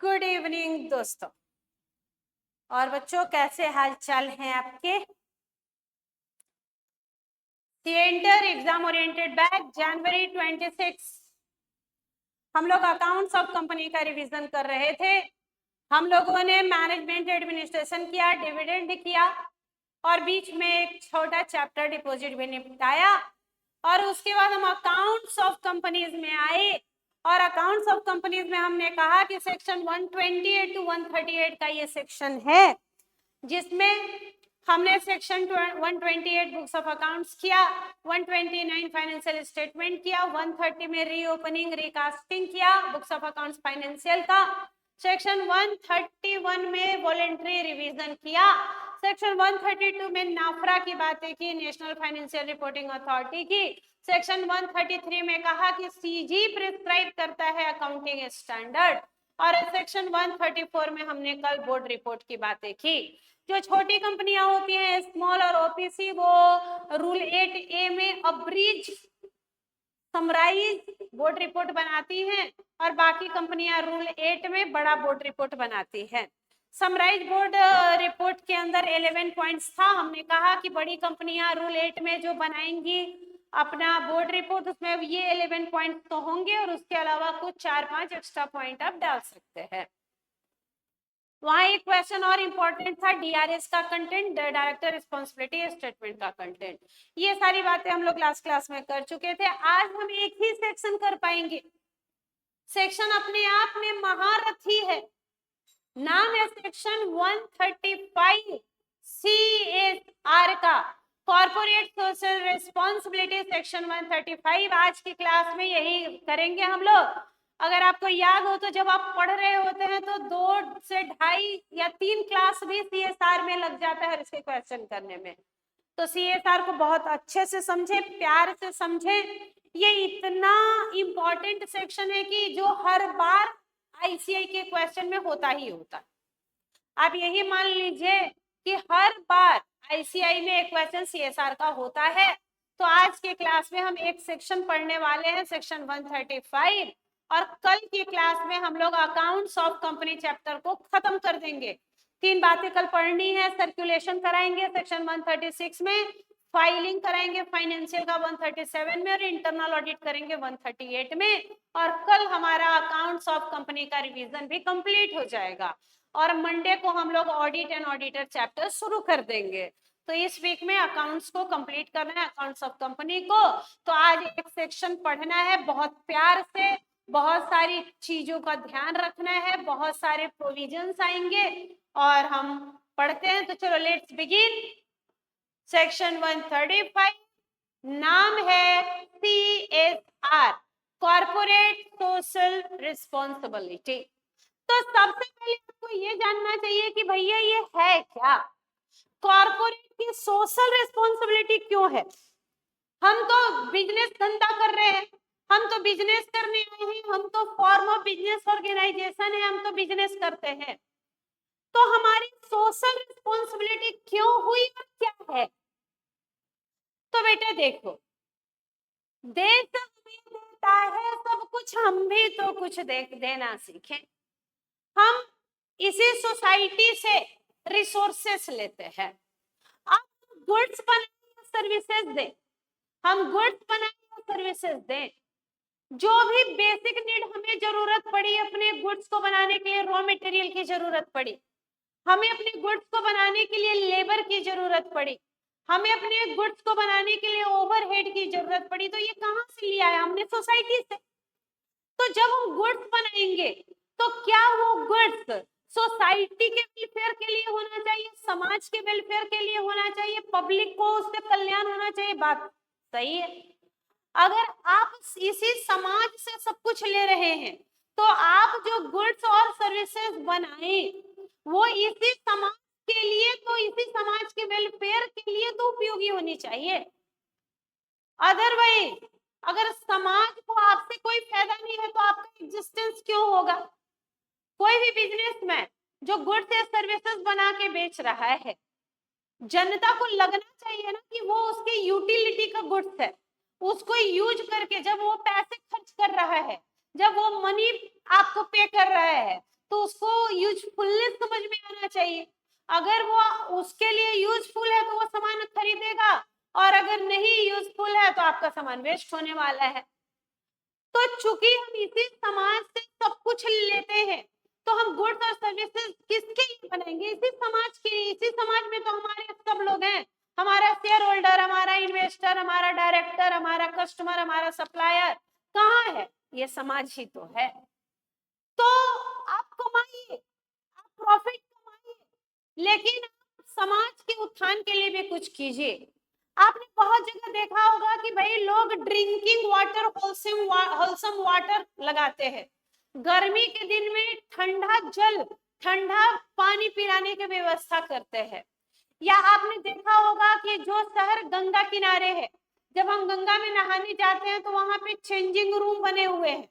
Good evening दोस्तों और बच्चों, कैसे हाल चाल हैं आपके। थिएटर एग्जाम ओरिएंटेड बैच जनवरी 26 हम लोग अकाउंट्स ऑफ कंपनी का रिवीजन कर रहे थे। हम लोगों ने मैनेजमेंट एडमिनिस्ट्रेशन किया, डिविडेंड किया और बीच में एक छोटा चैप्टर डिपॉजिट भी निपटाया। और उसके बाद हम अकाउंट्स ऑफ कंपनीज में आए और अकाउंट्स ऑफ कंपनीज में हमने कहा कि सेक्शन 128 टू 138 का ये सेक्शन है, जिसमें हमने सेक्शन 128 बुक्स ऑफ अकाउंट्स किया, 129 फाइनेंशियल स्टेटमेंट किया, 130 में रीओपनिंग रिकास्टिंग किया बुक्स ऑफ अकाउंट्स फाइनेंशियल का, सेक्शन 131 में वॉलेंट्री रिवीजन किया, सेक्शन 132 में नाफरा की बातें की, नेशनल फाइनेंशियल रिपोर्टिंग अथॉरिटी की, सेक्शन 133 में कहा कि सीजी प्रिस्क्राइब करता है अकाउंटिंग स्टैंडर्ड, और सेक्शन 134 में हमने कल बोर्ड रिपोर्ट की बातें की। जो छोटी कंपनियां होती हैं स्मॉल और ओपीसी, वो रूल 8A में अब्रीज समराइज बोर्ड रिपोर्ट बनाती हैं और बाकी कंपनियां रूल 8 में बड़ा बोर्ड रिपोर्ट बनाती हैं। समराइज बोर्ड रिपोर्ट के अंदर 11 पॉइंट्स था। हमने कहा कि बड़ी कंपनियां रूल 8 में जो बनाएंगी अपना बोर्ड रिपोर्ट, उसमें ये 11 पॉइंट तो होंगे और उसके अलावा कुछ 4-5 एक्स्ट्रा पॉइंट आप डाल सकते हैं। वहां एक क्वेश्चन और इम्पोर्टेंट था, डीआरएस का कंटेंट, डायरेक्टर रिस्पॉन्सिबिलिटी स्टेटमेंट का कंटेंट। ये सारी बातें हम लोग लास्ट क्लास में कर चुके थे। आज हम एक ही सेक्शन कर पाएंगे। सेक्शन अपने आप में महारथी है, नाम है सेक्शन 135 CSR का, कॉर्पोरेट सोशल रिस्पॉन्सिबिलिटी सेक्शन 135। आज की क्लास में यही करेंगे हम लोग। अगर आपको याद हो तो जब आप पढ़ रहे होते हैं तो 2 से 2.5 या 3 क्लास भी CSR में लग जाता है इसके क्वेश्चन करने में। तो CSR को बहुत अच्छे से समझे, प्यार से समझे। ये इतना इम्पोर्टेंट सेक्शन है कि जो हर बार ICI के क्वेश्चन में होता ही होता है। आप यही मान लीजिए कि हर बार ICI में एक क्वेश्चन CSR का होता है। तो आज के क्लास में हम एक सेक्शन पढ़ने वाले हैं, सेक्शन 135, और कल की क्लास में हम लोग अकाउंट्स ऑफ कंपनी चैप्टर को खत्म कर देंगे। 3 बातें कल पढ़नी है। सर्कुलेशन कराएंगे सेक्शन 136 में, फाइलिंग कराएंगे फाइनेंशियल का 137 में, और इंटरनल ऑडिट करेंगे 138 में। और कल हमारा अकाउंट्स ऑफ कंपनी का रिवीजन भी कंप्लीट हो जाएगा और मंडे को हम लोग ऑडिट एंड ऑडिटर चैप्टर शुरू कर देंगे। तो इस वीक में अकाउंट्स को कंप्लीट करना है, अकाउंट्स ऑफ कंपनी को। तो आज एक सेक्शन पढ़ना है बहुत प्यार से, बहुत सारी चीजों का ध्यान रखना है, बहुत सारे प्रोविजंस आएंगे और हम पढ़ते हैं। तो चलो लेट्स बिगिन। सेक्शन 135 नाम है CSR, कॉर्पोरेट सोशल रिस्पॉन्सिबिलिटी। तो सबसे पहले आपको ये जानना चाहिए कि भैया ये है क्या, कॉर्पोरेट की सोशल रिस्पॉन्सिबिलिटी क्यों है। हम तो बिजनेस धंधा कर रहे हैं, हम तो बिजनेस करने आए हैं, हम तो फॉर्म ऑफ बिजनेस ऑर्गेनाइजेशन है, हम तो बिजनेस करते हैं। तो हमारी सोशल रिस्पॉन्सिबिलिटी क्यों हुई और क्या है। तो बेटे देखो, देश हमें देता है सब कुछ, हम भी तो कुछ देना सीखें। हम इसी सोसाइटी से रिसोर्सेस लेते हैं। अब गुड्स बनाए सर्विसेज दें, हम गुड्स बनाए सर्विसेज दें। जो भी बेसिक नीड हमें जरूरत पड़ी, अपने गुड्स को बनाने के लिए रॉ मटेरियल की जरूरत पड़ी, हमें अपने गुड्स को बनाने के लिए लेबर की जरूरत पड़ी, हमें अपने गुड्स को बनाने के लिए ओवरहेड की जरूरत पड़ी, तो ये कहां से लिया है हमने, सोसाइटी से। तो जब हम गुड्स बनाएंगे तो क्या वो गुड्स सोसाइटी के वेलफेयर के लिए होना चाहिए, समाज के वेलफेयर के लिए होना चाहिए, पब्लिक को उससे कल्याण होना चाहिए। बात सही है। अगर आप इसी समाज से सब कुछ ले रहे हैं तो आप जो गुड्स और सर्विसेज बनाए वो इसी समाज के लिए, तो इसी समाज के वेलफेयर के लिए तो उपयोगी होनी चाहिए। अदरवाइज अगर समाज को आपसे कोई फायदा नहीं है तो आपका एग्जिस्टेंस क्यों होगा। कोई भी बिजनेसमैन जो गुड्स या सर्विसेज बना के बेच रहा है, जनता को लगना चाहिए ना कि वो उसके यूटिलिटी का गुड्स है, उसको यूज करके जब वो पैसे खर्च कर रहा है, जब वो मनी आपको पे कर रहा है, तो उसको यूजफुलनेस समझ में आना चाहिए। अगर वो उसके लिए यूजफुल है तो वो सामान खरीदेगा, और अगर नहीं यूजफुल है तो आपका सामान वेस्ट होने वाला है। तो चूंकि हम इसी समाज से सब कुछ लेते हैं, तो हम गुड्स और सर्विसेज किसके लिए बनाएंगे? इसी समाज के लिए। इसी समाज में तो हमारे सब लोग हैं, हमारा शेयर होल्डर, हमारा इन्वेस्टर, हमारा डायरेक्टर, हमारा कस्टमर, हमारा सप्लायर कहाँ है? ये समाज ही तो है। तो आप कमाइए, आप प्रॉफिट कमाइए, लेकिन आप समाज के उत्थान के लिए भी कुछ कीजिए। आपने बहुत जगह देखा होगा कि भाई लोग ड्रिंकिंग वाटर, होलसम वाटर लगाते हैं। गर्मी के दिन में ठंडा जल, ठंडा पानी पिलाने की व्यवस्था करते हैं। या आपने देखा होगा कि जो शहर गंगा किनारे है, जब हम गंगा में नहाने जाते हैं तो वहां पे चेंजिंग रूम बने हुए हैं।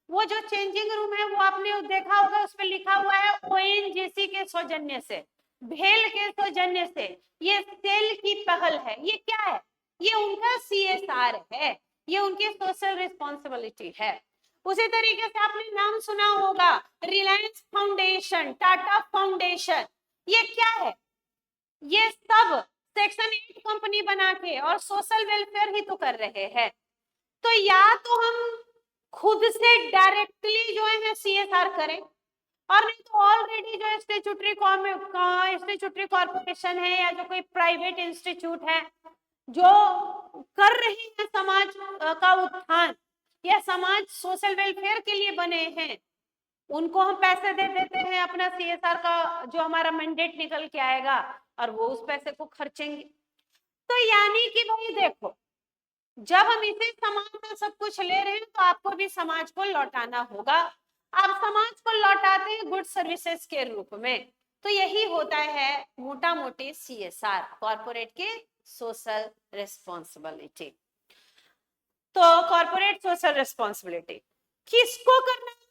वो जो चेंजिंग रूम है वो आपने देखा होगा, उस पर लिखा हुआ है ओएनजीसी के सौजन्य से, भेल के सौजन्य से। ये सेल की पहल है। ये क्या है? ये उनका CSR है, ये उनकी सोशल रिस्पॉन्सिबिलिटी है। उसी तरीके से आपने नाम सुना होगा रिलायंस फाउंडेशन, टाटा फाउंडेशन। ये क्या है? ये सब सेक्शन 8 कंपनी बना के और सोशल वेलफेयर ही तो कर रहे हैं। तो या तो हम खुद से डायरेक्टली जो है CSR करें, और नहीं तो ऑलरेडी जो स्टैट्यूटरी कॉर्पोरेशन है या जो कोई प्राइवेट इंस्टीट्यूट है जो कर रही है समाज का उत्थान या समाज सोशल वेलफेयर के लिए बने हैं, उनको हम पैसे दे देते हैं, अपना CSR का जो हमारा मैंडेट निकल के आएगा और वो उस पैसे को खर्चेंगे। तो यानी कि भाई देखो, जब हम इसी समाज से सब कुछ ले रहे हैं तो आपको भी समाज को लौटाना होगा। आप समाज को लौटाते हैं गुड सर्विसेज के रूप में। तो यही होता है मोटा मोटी CSR, कॉर्पोरेट के सोशल रिस्पॉन्सिबिलिटी। तो कॉर्पोरेट सोशल रिस्पॉन्सिबिलिटी किसको करना है?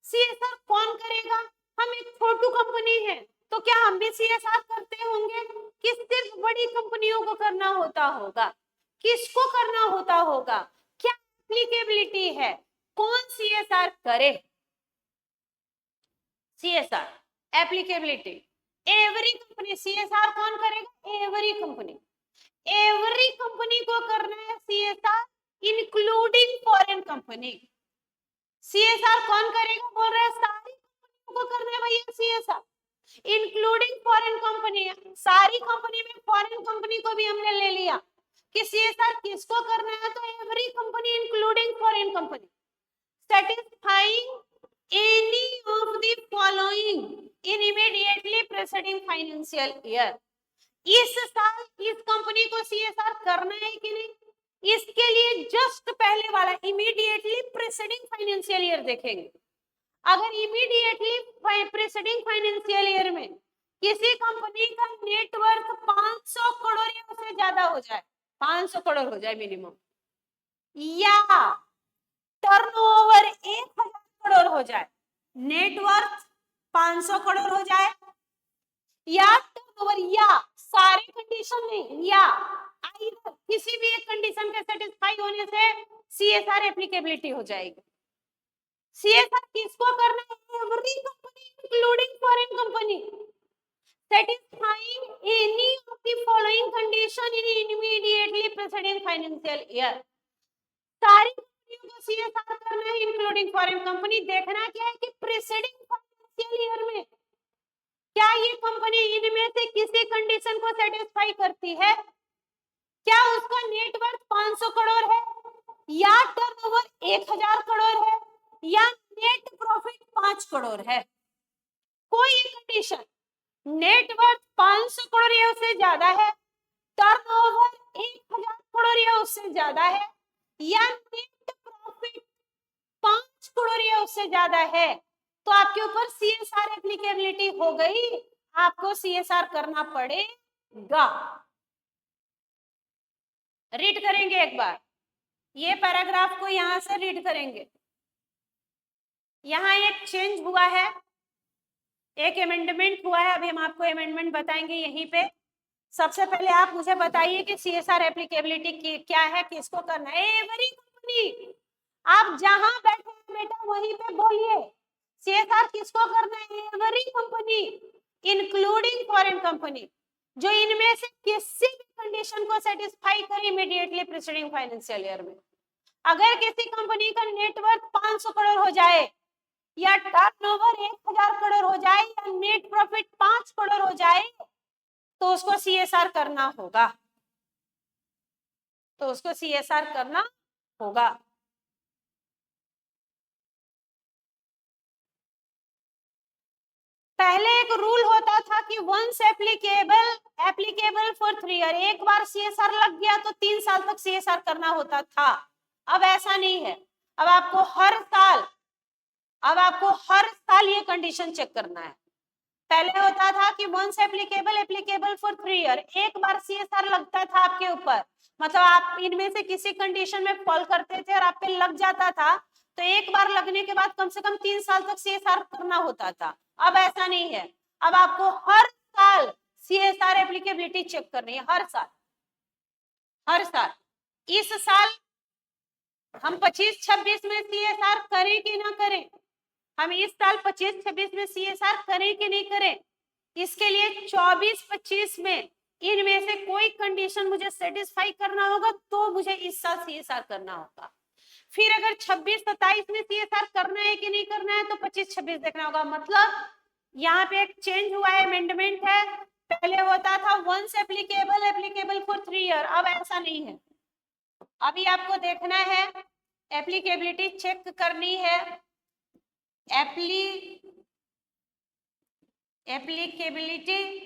CSR कौन करेगा? हम एक छोटू कंपनी है तो क्या हम भी CSR करते होंगे कि सिर्फ बड़ी कंपनियों को करना होता होगा? किसको करना होता होगा? क्या एप्लीकेबिलिटी है? कौन CSR करे? CSR applicability every company. CSR कौन करेगा? Every company. एवरी कंपनी को करना है CSR, including foreign company. CSR कौन करेगा? बोल रहे हैं सारी कंपनियों को करना है भैया CSR, इंक्लूडिंग फॉरेन कंपनी। सारी कंपनी में फॉरेन कंपनी को भी हमने ले लिया कि CSR किसको करना है, तो every company including foreign company satisfying any of the following in immediately preceding financial year। इस साल इस कंपनी को CSR करना है कि नहीं, इसके लिए जस्ट पहले वाला इमीडिएटली प्रीसीडिंग फाइनेंशियल ईयर देखेंगे। अगर इमीडिएटली प्रीसीडिंग फाइनेंशियल ईयर में किसी कंपनी का नेटवर्थ 500 करोड़ या उससे ज्यादा हो जाए, 500 करोड़ हो जाए मिनिमम, या टर्नओवर 1000 करोड़ हो जाए, नेटवर्थ 500 करोड़ हो जाए, या टर्नओवर, या सारे कंडीशन नहीं, या किसी भी एक कंडीशन के सेटिस्फाई होने से CSR एप्लीकेबिलिटी हो जाएगी। CSR किसको करना है? Every company including foreign company satisfying any of the following condition in immediately preceding financial year। सारी कंपनियों को CSR करना है इंक्लूडिंग फॉरेन कंपनी। देखना क्या है कि प्रीसीडिंग फाइनेंशियल ईयर में क्या ये कंपनी इनमें से किसी कंडीशन को सेटिस्फाई करती है? क्या उसका नेटवर्थ 500 करोड़ है, या टर्नओवर 1000 करोड़ है, या नेट प्रॉफिट 5 करोड़ है? कोई एक कंडीशन, नेटवर्थ 500 करोड़ या उससे ज्यादा है, टर्नओवर 1000 करोड़ या उससे ज्यादा है, या नेट प्रॉफिट 5 करोड़ या उससे ज्यादा है, तो आपके ऊपर CSR एप्लीकेबिलिटी हो गई, आपको CSR करना पड़ेगा। रीड करेंगे एक बार, ये पैराग्राफ को यहां से रीड करेंगे। यहां एक चेंज हुआ है, एक अमेंडमेंट हुआ है, अभी हम आपको अमेंडमेंट बताएंगे यहीं पे। सबसे पहले आप मुझे बताइए कि CSR एप्लीकेबिलिटी क्या है, किसको करना है? Every company. आप जहां बैठे हैं बेटा वहीं पे बोलिए CSR किसको करना है? Every company including foreign company जो इनमें से किसी भी कंडीशन को सेटिस्फाई करे इमीडिएटली प्रीसीडिंग फाइनेंशियल ईयर में। अगर किसी कंपनी का नेटवर्थ 500 करोड़ हो जाए या टर्नओवर 1000 करोड़ हो जाए या नेट प्रॉफिट 5 करोड़ हो जाए तो उसको CSR करना होगा, तो उसको CSR करना होगा। पहले एक रूल होता था कि वंस एप्लीकेबल फॉर 3 ईयर, एक बार CSR लग गया तो 3 साल तक CSR करना होता था। अब ऐसा नहीं है, अब आपको हर साल ये कंडीशन चेक करना है। पहले होता था कि वंस एप्लीकेबल फॉर 3 ईयर, एक बार CSR लगता था आपके ऊपर, मतलब आप इनमें से किसी कंडीशन में फॉल करते थे और आप पे लग जाता था तो एक बार लगने के बाद कम से कम 3 साल तक CSR करना होता था। अब ऐसा नहीं है, अब आपको हर साल CSR एप्लीकेबिलिटी चेक करनी है, हर साल। इस साल हम 25-26 में CSR करें कि ना करें, हम इस साल 25-26 में CSR करें कि नहीं करें, इसके लिए 24-25 में इनमें से कोई कंडीशन मुझे सेटिस्फाई करना होगा तो मुझे इस साल CSR करना होगा। फिर अगर 26-27 में CSR करना है कि नहीं करना है तो 25-26 देखना होगा। मतलब यहाँ पे एक चेंज हुआ है, अमेंडमेंट है। पहले होता था वंस एप्लीकेबल फॉर 3 ईयर, अब ऐसा नहीं है। अभी आपको देखना है, एप्लीकेबिलिटी चेक करनी है, applicability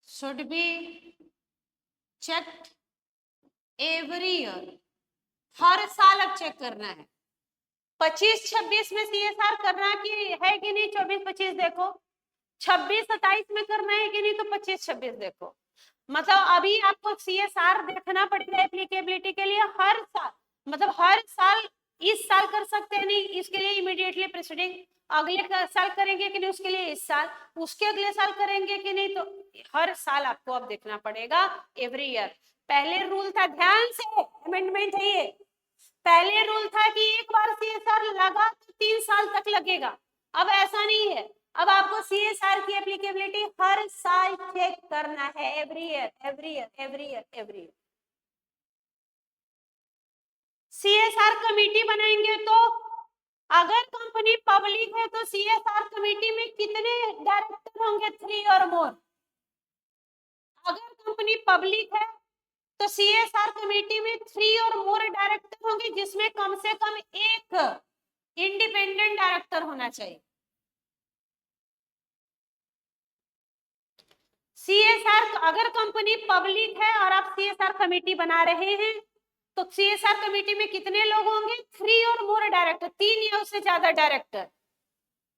should be checked every year, हर साल अब चेक करना है। 25-26 में CSR करना है कि नहीं, 24-25 देखो, 26-27 में करना है कि नहीं तो 25-26 देखो। मतलब अभी आपको CSR देखना पड़ेगा एप्लीकेबिलिटी के लिए हर साल, मतलब हर साल, इस साल कर सकते हैं नहीं, इसके लिए इमीडिएटली प्रीसीडिंग अगले साल करेंगे कि नहीं, उसके लिए इस साल, उसके अगले साल करेंगे कि नहीं, तो हर साल आपको अब देखना पड़ेगा, एवरी ईयर। पहले रूल था, ध्यान से अमेंडमेंट है ये, पहले रूल था कि एक बार CSR लगा तो 3 साल तक लगेगा, अब ऐसा नहीं है, अब आपको CSR की एप्लीकेबिलिटी हर साल चेक करना है, एवरी ईयर। CSR कमेटी बनाएंगे तो अगर कंपनी पब्लिक है तो CSR कमेटी में कितने डायरेक्टर होंगे, 3 और मोर। अगर कंपनी पब्लिक है तो CSR कमेटी में 3 और मोर डायरेक्टर होंगे, जिसमें कम से कम एक इंडिपेंडेंट डायरेक्टर होना चाहिए। CSR, अगर कंपनी पब्लिक है और आप CSR कमेटी बना रहे हैं तो CSR कमेटी में कितने लोग होंगे, 3 और मोर डायरेक्टर, 3 या उससे ज्यादा डायरेक्टर,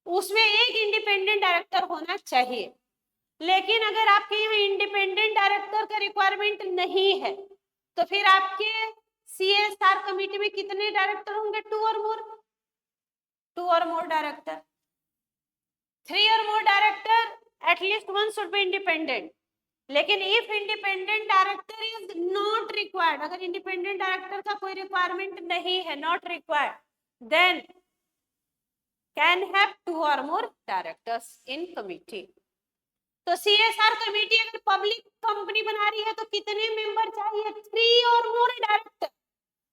उसमें एक इंडिपेंडेंट डायरेक्टर होना चाहिए। लेकिन अगर आपके यहाँ इंडिपेंडेंट डायरेक्टर का रिक्वायरमेंट नहीं है तो फिर आपके CSR कमेटी में कितने डायरेक्टर होंगे, 2 और मोर डायरेक्टर, 3 और more director, at least one should be independent. लेकिन if independent director is not required, अगर इंडिपेंडेंट डायरेक्टर का कोई रिक्वायरमेंट नहीं है, not required, then can have 2 और मोर डायरेक्टर्स इन कमिटी। तो CSR कमेटी अगर पब्लिक कंपनी बना रही है तो कितने मेंबर चाहिए, 3 और मोर डायरेक्टर,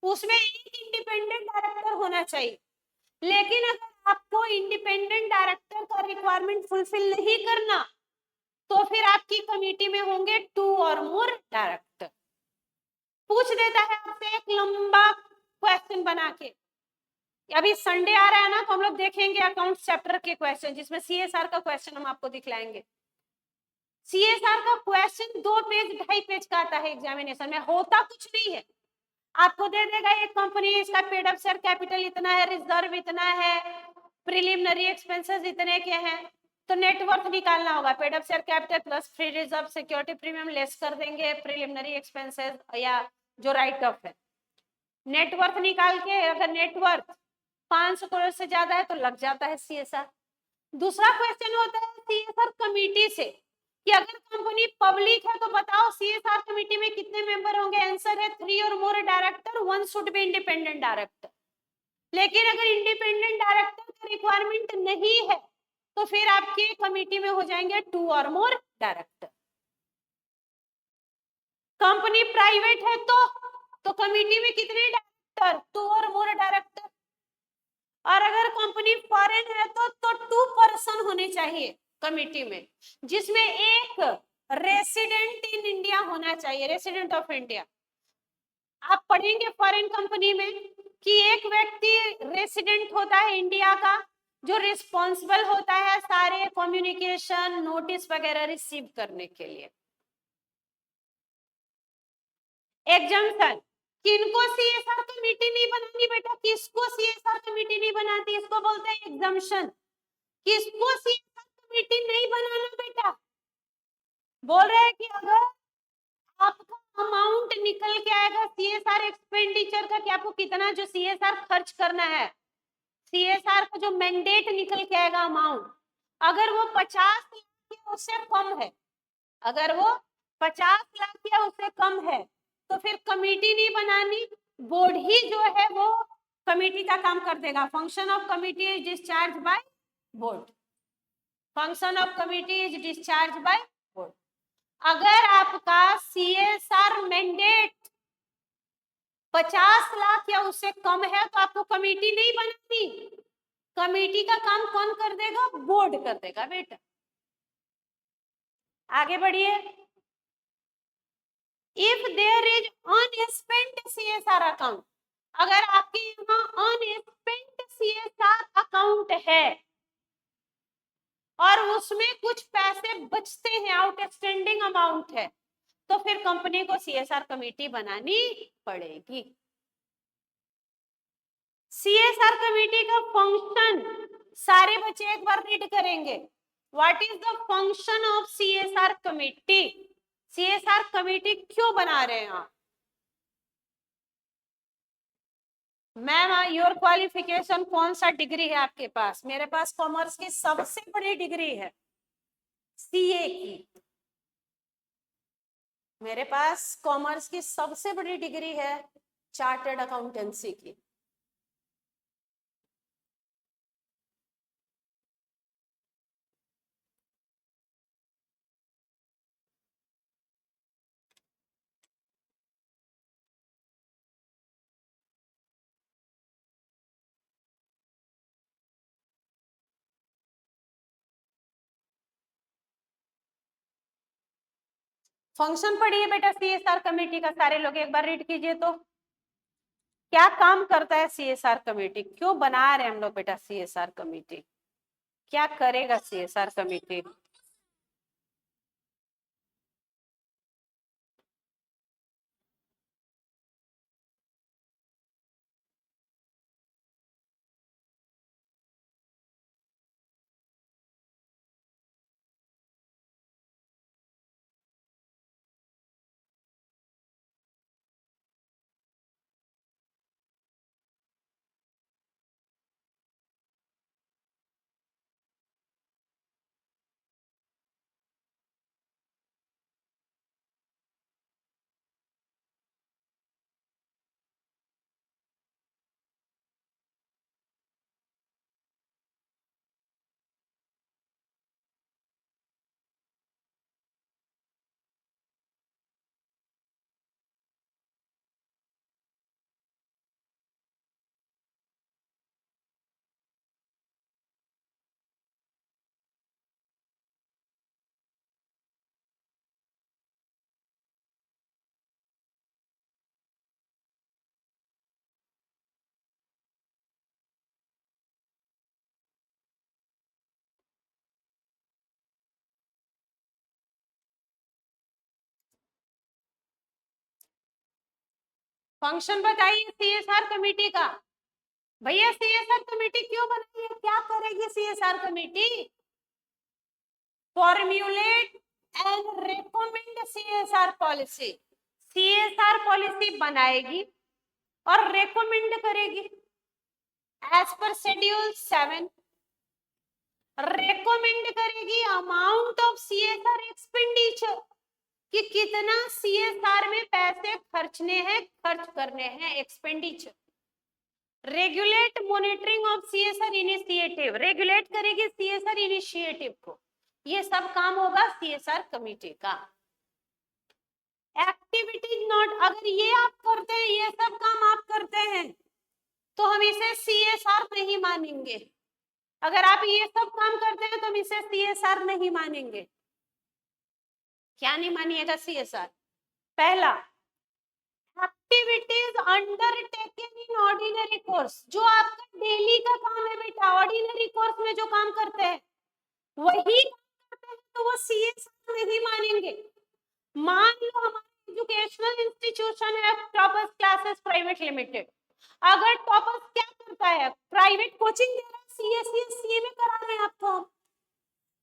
उसमें एक इंडिपेंडेंट डायरेक्टर होना चाहिए। लेकिन अगर आपको इंडिपेंडेंट डायरेक्टर का रिक्वायरमेंट फुलफिल नहीं करना तो फिर आपकी कमेटी में होंगे 2 और मोर डायरेक्टर। पूछ देता है आपसे एक लंबा क्वेश्चन बना के, अभी संडे आ रहा है ना तो हम लोग देखेंगे अकाउंट चैप्टर के क्वेश्चन, जिसमें CSR का क्वेश्चन हम आपको दिखलाएंगे। CSR का क्वेश्चन 2 पेज 2.5 पेज का आता है एग्जामिनेशन में, होता कुछ नहीं है, आपको दे देगा एक कंपनी, इसका पेड अप शेयर कैपिटल इतना है, रिजर्व इतना है, प्रिलिमिनरी एक्सपेंसेस इतने के हैं, तो नेटवर्थ निकालना होगा, paid up share capital plus free reserve security premium less कर देंगे प्रिलिमिनरी एक्सपेंसेस या जो राइट ऑफ है, नेटवर्थ निकाल के अगर नेटवर्थ 500 करोड़ से ज्यादा है तो लग जाता है CSR। दूसरा क्वेश्चन होता है सीएसआर कमेटी से कि अगर कंपनी पब्लिक है तो बताओ सीएसआर कमेटी में कितने मेंबर होंगे। आंसर है 3 और more director, 1 should be independent director. लेकिन अगर इंडिपेंडेंट डायरेक्टर का रिक्वायरमेंट नहीं है तो फिर आपके कमेटी में हो जाएंगे 2 और मोर डायरेक्टर। कंपनी प्राइवेट है तो कमेटी में कितने डायरेक्टर, 2 और मोर डायरेक्टर। और अगर कंपनी फॉरेन है तो 2 पर्सन होने चाहिए कमेटी में, जिसमें एक रेसिडेंट इन इंडिया होना चाहिए, रेसिडेंट ऑफ इंडिया। आप पढ़ेंगे फॉरेन कंपनी में कि एक व्यक्ति रेसिडेंट होता है इंडिया का, जो रिस्पॉन्सिबल होता है सारे कम्युनिकेशन नोटिस वगैरह रिसीव करने के लिए। एग्जम्पशन, किनको सीएसआर कमेटी नहीं बनानी बेटा, किसको सीएसआर कमेटी नहीं बनाती, इसको बोलते हैं एग्जम्पशन। किसको सीएसआर कमेटी नहीं बनाना बेटा, बोल रहे हैं कि अगर आपका अमाउंट निकल के आएगा सीएसआर एक्सपेंडिचर का कि आपको कितना जो सीएसआर खर्च करना है, सीएसआर का जो मैंडेट निकल के आएगा अमाउंट, अगर वो 50 लाख या उससे कम है, अगर वो 50 लाख या उससे कम है तो फिर कमेटी नहीं बनानी, बोर्ड ही जो है वो कमेटी का काम कर देगा। Function of committee is discharge by board, function of committee is discharge by board. अगर आपका सीएसआर मैंडेट 50 लाख या उससे कम है तो आपको कमेटी नहीं बनानी, कमेटी का काम कौन कर देगा, बोर्ड कर देगा बेटा। आगे बढ़िए। If there is unspent CSR account, अगर आपके यहाँ अनस्पेंट सीएसआर अकाउंट है और उसमें कुछ पैसे बचते हैं, आउटस्टैंडिंग अमाउंट है, तो फिर कंपनी को सीएसआर कमेटी बनानी पड़ेगी। सीएसआर कमेटी का फंक्शन सारे बच्चे एक बार रीड करेंगे। What is the function of CSR committee, CSR committee क्यों बना रहे हैं आप। मैम योर क्वालिफिकेशन कौन सा डिग्री है आपके पास, मेरे पास कॉमर्स की सबसे बड़ी डिग्री है सीए की, मेरे पास कॉमर्स की सबसे बड़ी डिग्री है चार्टर्ड अकाउंटेंसी की। फंक्शन पढ़िए बेटा सीएसआर कमेटी का, सारे लोग एक बार रीड कीजिए। तो क्या काम करता है सीएसआर कमेटी, क्यों बना रहे हैं हम लोग बेटा सीएसआर कमेटी, क्या करेगा सीएसआर कमेटी। फंक्शन बताइए सीएसआर कमेटी का, भैया सीएसआर कमेटी क्यों बनाई है, क्या करेगी CSR committee. Formulate and recommend CSR policy, CSR policy बनाएगी और रेकमेंड करेगी एज पर शेड्यूल 7 रेकमेंड करेगी अमाउंट ऑफ सीएसआर एक्सपेंडिचर, कि कितना सीएसआर में पैसे खर्च करने हैं, expenditure. Regulate monitoring of CSR initiative, regulate करेगी सीएसआर इनिशिएटिव को। ये सब काम होगा सीएसआर कमिटी का। एक्टिविटीज नॉट, अगर ये आप करते हैं, ये सब काम आप करते हैं, तो हम इसे सीएसआर नहीं मानेंगे। अगर आप ये सब काम करते हैं तो हम इसे सीएसआर नहीं मानेंगे। क्या नहीं मानिएगा सीएसआर? पहला, activities undertaken in ordinary course, जो आपका डेली का काम है बेटा, ऑर्डिनरी कोर्स में जो काम करते हैं वही काम करते हैं, तो वो सीएसआर नहीं मानेंगे। मान लो हमारा एजुकेशनल इंस्टीट्यूशन है टॉपर्स क्लासेस प्राइवेट लिमिटेड, अगर टॉपर्स क्या करता है, प्राइवेट कोचिंग दे रहा है, सीएससी सीए में करा रहे हैं आपको,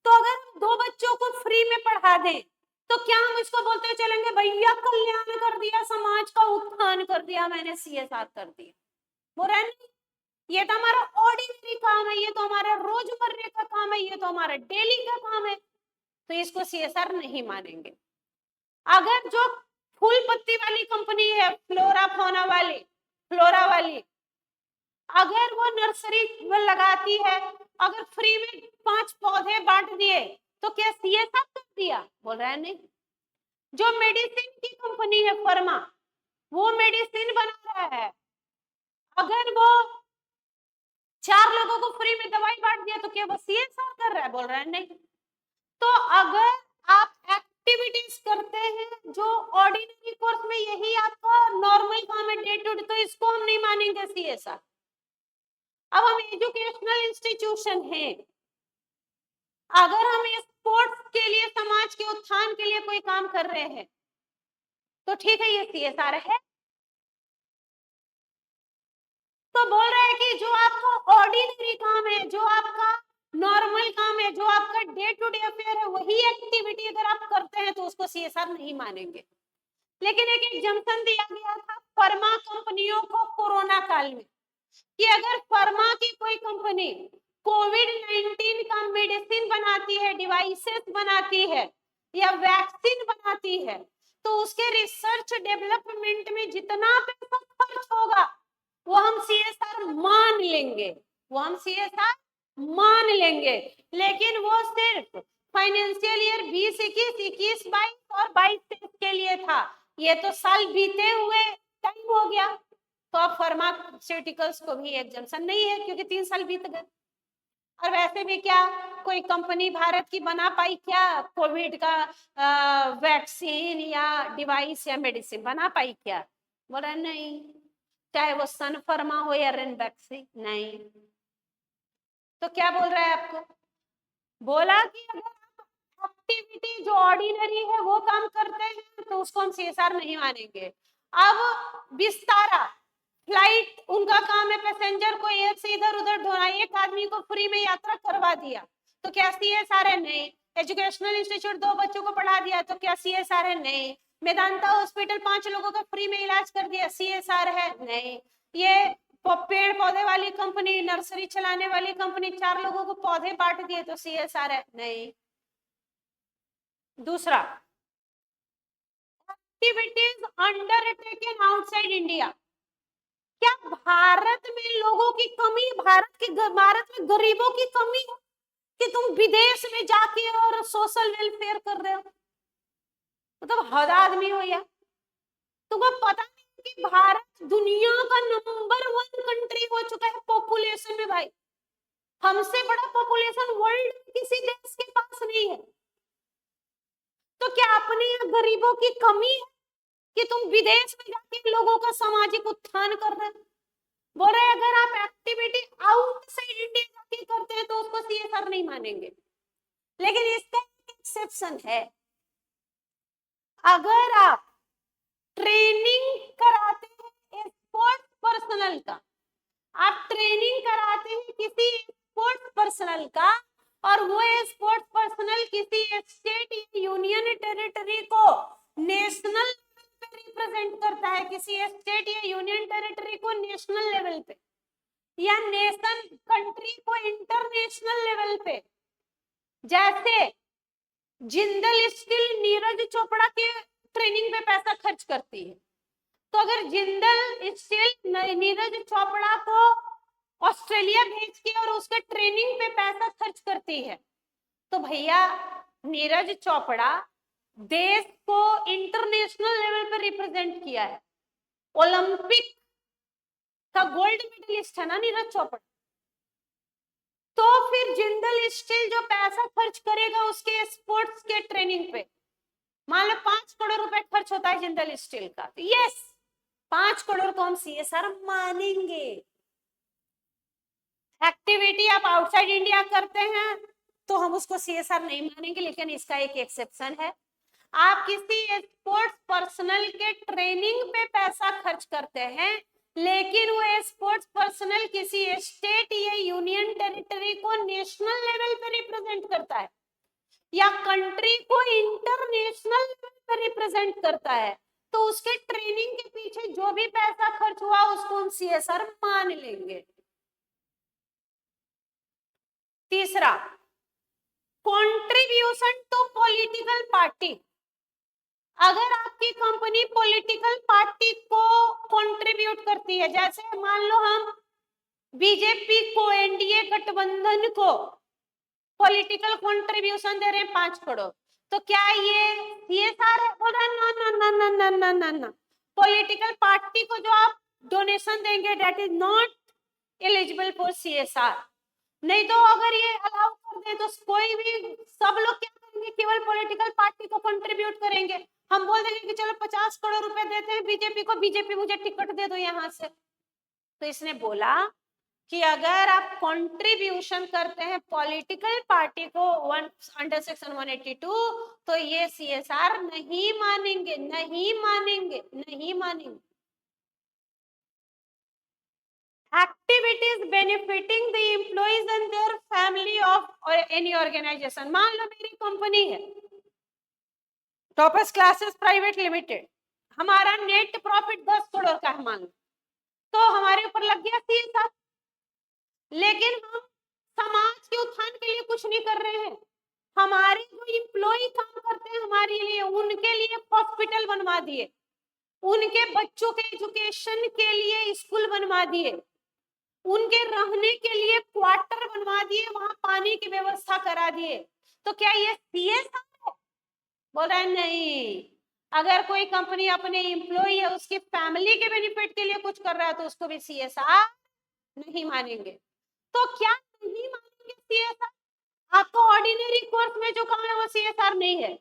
तो अगर हम 2 बच्चों को फ्री में पढ़ा दें तो क्या हम इसको बोलते चलेंगे भैया कल्याण कर दिया, समाज का उत्थान कर दिया, मैंने सीएसआर कर दिया? बोल रहे नहीं, ये तो हमारा ऑर्डिनरी काम है, ये तो हमारा रोजमर्रे का काम है, ये तो हमारा डेली का काम है, तो इसको सीएसआर नहीं मानेंगे। अगर जो फूल पत्ती वाली कंपनी है, फ्लोरा वाली, अगर वो नर्सरी में लगाती है, अगर फ्री में 5 पौधे बांट दिए तो क्या सीएसआर कर दिया? बोल रहा है नहीं। जो मेडिसिन की कंपनी है फर्मा, वो मेडिसिन बना रहा है, अगर वो 4 लोगों को फ्री में दवाई बांट दिया तो क्या वो सीएसआर कर रहा है? बोल रहा है नहीं। तो अगर आप एक्टिविटीज करते हैं जो ऑर्डिनरी कोर्स में, यही आपका नॉर्मल काम है डे टू डे, तो इसको हम नहीं मानेंगे सीएसआर। अब हम एजुकेशनल इंस्टीट्यूशन है, अगर हम स्पोर्ट्स के लिए, समाज के उत्थान के लिए कोई काम कर रहे हैं तो ठीक है, ये सीएसआर है। तो बोल रहे हैं कि जो आपका ऑर्डिनरी काम है, जो आपका नॉर्मल काम है, जो आपका डे टू डे अफेयर है, वही एक्टिविटी अगर आप करते हैं तो उसको सीएसआर नहीं मानेंगे। लेकिन एक एग्जम्पशन दिया गया था फर्मा कंपनियों को कोरोना काल में, कि अगर फर्मा की कोई कंपनी कोविड-19 का मेडिसिन बनाती है, डिवाइसेस बनाती है या वैक्सीन बनाती है, तो उसके रिसर्च डेवलपमेंट में जितना पैसा खर्च होगा वो हम सीएसआर मान लेंगे, वो हम सीएसआर मान लेंगे। लेकिन वो सिर्फ फाइनेंशियल ईयर 20-21, 21-22 और 22-23 के लिए था, ये तो साल बीते हुए टाइम हो गया, तो अब फार्मास्यूटिकल्स को भी एग्जम्पशन नहीं है क्योंकि 3 साल बीत गए। और वैसे भी क्या कोई कंपनी भारत की बना पाई क्या कोविड का वैक्सीन या डिवाइस या मेडिसिन बना पाई क्या? बोला नहीं। चाहे वो सन फर्मा हो या रेनबैक्सी, नहीं। तो क्या बोल रहा है आपको? बोला कि अगर आप एक्टिविटी जो ऑर्डिनरी है वो काम करते हैं तो उसको हम सीएसआर नहीं मानेंगे। अब विस्तारा फ्लाइट, उनका काम है पैसेंजर को एयर से इधर उधर ढोना, एक आदमी को फ्री में यात्रा करवा दिया तो क्या सीएसआर है? नहीं। एजुकेशनल इंस्टीट्यूट 2 बच्चों को पढ़ा दिया तो क्या सीएसआर है? नहीं। मेदांता हॉस्पिटल 5 लोगों का फ्री में इलाज कर दिया, सीएसआर है? नहीं। ये पेड़ पौधे वाली कंपनी, नर्सरी चलाने वाली कंपनी 4 लोगों को पौधे बांट दिए तो सीएसआर है? नहीं। दूसरा, एक्टिविटीज अंडरटेकन आउटसाइड इंडिया, क्या भारत में लोगों की कमी, भारत में गरीबों की कमी है कि तुम विदेश में जाके और सोशल वेलफेयर कर रहे हो? मतलब हद आदमी हो यार, तुमको पता नहीं कि भारत दुनिया का नंबर 1 कंट्री हो चुका है पॉपुलेशन में। भाई, हमसे बड़ा पॉपुलेशन वर्ल्ड में किसी देश के पास नहीं है। तो क्या अपने यहाँ गरीबों की कमी है कि तुम विदेश में जाके लोगों का सामाजिक उत्थान कर रहे हो? बोल रहे अगर आप एक्टिविटी आउटसाइड इंडिया जाके करते हैं तो उसको सीएसआर नहीं मानेंगे। लेकिन इसका एक एक्सेप्शन है, अगर आप ट्रेनिंग कराते हैं स्पोर्ट्स पर्सनल का, आप ट्रेनिंग कराते हैं किसी स्पोर्ट्स पर्सनल का और वो स्पोर्ट्स पर्सनल किसी स्टेट यूनियन टेरिटरी को नेशनल रिप्रेजेंट करता है, किसी स्टेट या यूनियन टेरिटरी को नेशनल लेवल पे या नेशन कंट्री को इंटरनेशनल लेवल पे, जैसे जिंदल स्टील नीरज चोपड़ा के ट्रेनिंग पे पैसा खर्च करती है, तो अगर जिंदल स्टील नीरज चोपड़ा को ऑस्ट्रेलिया भेज के और उसके ट्रेनिंग पे पैसा खर्च करती है, तो भैया नीरज चोपड़ा देश को इंटरनेशनल लेवल पर रिप्रेजेंट किया है, ओलंपिक का गोल्ड मेडलिस्ट है ना नीरज चोपड़ा। तो फिर जिंदल स्टील जो पैसा खर्च करेगा उसके स्पोर्ट्स के ट्रेनिंग पे, मान लो 5 करोड़ रुपए खर्च होता है जिंदल स्टील का, तो यस 5 करोड़ को हम सीएसआर मानेंगे। एक्टिविटी आप आउटसाइड इंडिया करते हैं तो हम उसको सीएसआर नहीं मानेंगे, लेकिन इसका एक एक्सेप्शन है, आप किसी स्पोर्ट्स पर्सनल के ट्रेनिंग पे पैसा खर्च करते हैं, लेकिन वो स्पोर्ट्स पर्सनल किसी स्टेट या यूनियन टेरिटरी को नेशनल लेवल पे रिप्रेजेंट करता है या कंट्री को इंटरनेशनल लेवल पे रिप्रेजेंट करता है, तो उसके ट्रेनिंग के पीछे जो भी पैसा खर्च हुआ उसको हम सीएसआर मान लेंगे। तीसरा, कंट्रीब्यूशन टू पॉलिटिकल पार्टी। अगर आपकी कंपनी पॉलिटिकल पार्टी को कंट्रीब्यूट करती है, जैसे मान लो हम बीजेपी को, एनडीए गठबंधन को पॉलिटिकल कंट्रीब्यूशन दे रहे हैं 5 करोड़, तो क्या ये सीएसआर है? बोल रहा ना ना ना ना ना ना ना ना, पॉलिटिकल पार्टी को जो आप डोनेशन देंगे that is not eligible for CSR. नहीं तो अगर ये अलाउ कर दे तो कोई भी, सब लोग क्या करेंगे, केवल पॉलिटिकल पार्टी को कंट्रीब्यूट करेंगे। हम बोल देंगे कि चलो 50 करोड़ रुपए देते हैं बीजेपी को, बीजेपी मुझे टिकट दे दो यहाँ से। तो इसने बोला कि अगर आप कंट्रीब्यूशन करते हैं पॉलिटिकल पार्टी को अंडर सेक्शन 182, तो ये सीएसआर नहीं मानेंगे, नहीं मानेंगे, नहीं मानेंगे। Activities benefiting the employees and their family of any organisation. मान लो मेरी कंपनी है टॉपर्स क्लासेस प्राइवेट लिमिटेड, हमारा नेट प्रॉफिट 10 करोड़ का है मान लो, तो हमारे ऊपर लग गया सीएसआर, लेकिन हम समाज के उत्थान के लिए कुछ नहीं कर रहे हैं। हमारे जो एम्प्लॉय काम करते हैं हमारे लिए, उनके लिए हॉस्पिटल बनवा दिए, उनके बच्चों के एजुकेशन के लिए स्कूल बनवा दिए, उनके रहने के लिए क्वार्टर बनवा दिए, वहां पानी की व्यवस्था करा दिए, तो क्या ये सीएसआर है? बोल रहा है नहीं। अगर कोई कंपनी अपने एम्प्लॉय या उसकी फैमिली के बेनिफिट के लिए कुछ कर रहा है तो उसको भी सीएसआर नहीं मानेंगे। तो क्या नहीं मानेंगे सीएसआर? आपको ऑर्डिनरी कोर्स में जो काम है वो सीएसआर नहीं है,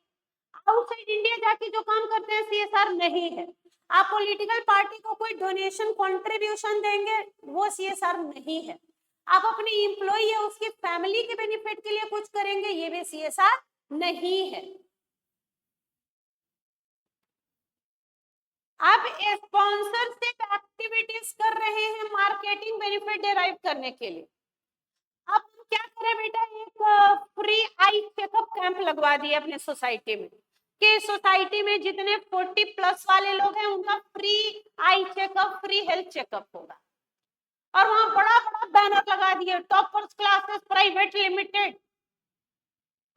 आउटसाइड इंडिया जाके जो काम करते हैं सीएसआर नहीं है, आप पॉलिटिकल पार्टी को कोई डोनेशन कंट्रीब्यूशन देंगे वो सीएसआर नहीं है, आप अपनी एम्प्लॉय या उसकी फैमिली के बेनिफिट के लिए कुछ करेंगे ये भी सीएसआर नहीं है। आप स्पॉन्सरशिप एक्टिविटीज कर रहे हैं मार्केटिंग बेनिफिट डिराइव करने के लिए, अब क्या करें बेटा, एक फ्री आई चेकअप कैंप लगवा दिए अपने सोसाइटी में कि सोसाइटी में जितने 40+ वाले लोग हैं उनका free eye checkup, free health checkup होगा, और वहां बड़ा बड़ा बैनर लगा दिए, टॉपर्स क्लासेस प्राइवेट लिमिटेड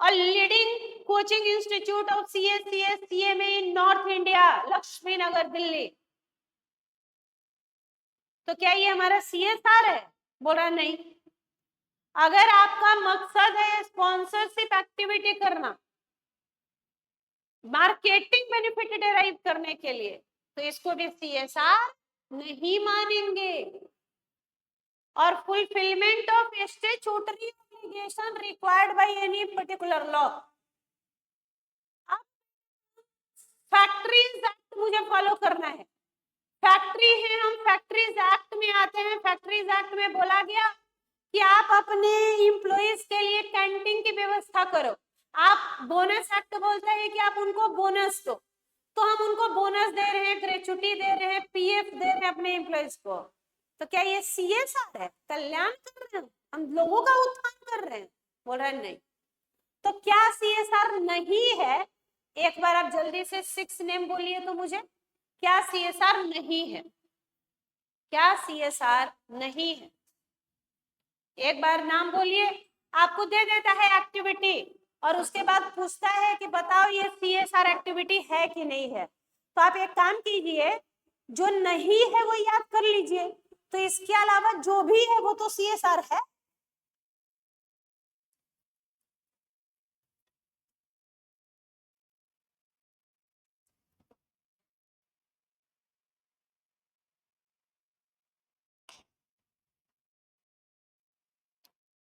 और leading coaching institute of CS CMA in North India, Laxmi Nagar Delhi. तो क्या ये हमारा सीएसआर है? बोल रहा नहीं। अगर आपका मकसद है स्पॉन्सरशिप एक्टिविटी करना, मार्केटिंग बेनिफिट डिराइव करने के लिए, तो इसको भी सीएसआर नहीं मानेंगे। और fulfilment of statutory obligation required by any particular law. अब फैक्ट्रीज एक्ट मुझे फॉलो करना है, फैक्ट्री है, हम फैक्ट्रीज एक्ट में आते हैं। फैक्ट्रीज एक्ट में बोला गया कि आप अपने एम्प्लॉइज के लिए कैंटीन की व्यवस्था करो, आप बोनस एक्ट बोलते हैं कि आप उनको बोनस दो, तो हम उनको बोनस दे रहे हैं, ग्रेचुटी दे रहे हैं, पीएफ दे रहे हैं अपने एम्प्लॉइज को, तो क्या ये सीएसआर है? कल्याण कर रहे हैं, हम लोगों का उत्थान कर रहे हैं? बोल रहे हैं नहीं। तो क्या सीएसआर नहीं है? एक बार आप जल्दी से 6 नेम बोलिए तो मुझे, क्या सीएसआर नहीं है? क्या सीएसआर नहीं है? एक बार नाम बोलिए, आपको दे देता है एक्टिविटी और उसके बाद पूछता है कि बताओ ये CSR एक्टिविटी है कि नहीं है। तो आप एक काम कीजिए, जो नहीं है वो याद कर लीजिए, तो इसके अलावा जो भी है वो तो CSR है।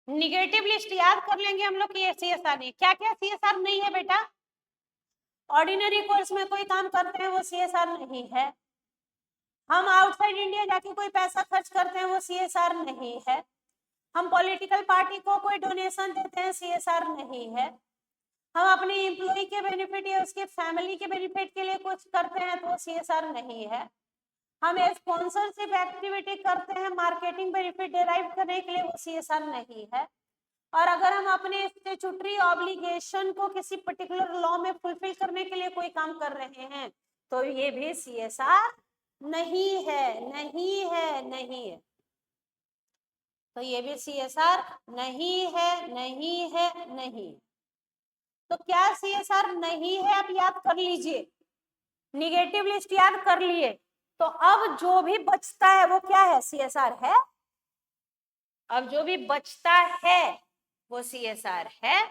निगेटिव लिस्ट याद कर लेंगे हम लोग कि ये CSR नहीं। क्या क्या CSR नहीं है बेटा? ऑर्डिनरी कोर्स में कोई काम करते हैं वो CSR नहीं है। हम आउटसाइड इंडिया जाके कोई पैसा खर्च करते हैं वो CSR नहीं है। हम पॉलिटिकल पार्टी को कोई डोनेशन देते हैं CSR नहीं है। हम अपने एम्प्लॉय के बेनिफिट या उसके फैमिली के बेनिफिट के लिए कुछ करते हैं तो वो CSR नहीं है। हम स्पॉन्सरशिप एक्टिविटी करते हैं मार्केटिंग बेनिफिट डिराइव करने के लिए, वो CSR नहीं है। और अगर हम अपने स्टैट्यूटरी ऑब्लिगेशन को किसी पर्टिकुलर लॉ में फुलफिल करने के लिए कोई काम कर रहे हैं तो ये भी CSR नहीं है, नहीं है, नहीं है। तो ये भी CSR नहीं है, नहीं है, नहीं। तो क्या CSR नहीं है आप याद कर लीजिए, निगेटिव लिस्ट याद कर लिए, तो अब जो भी बचता है वो क्या है? CSR है। अब जो भी बचता है वो CSR है।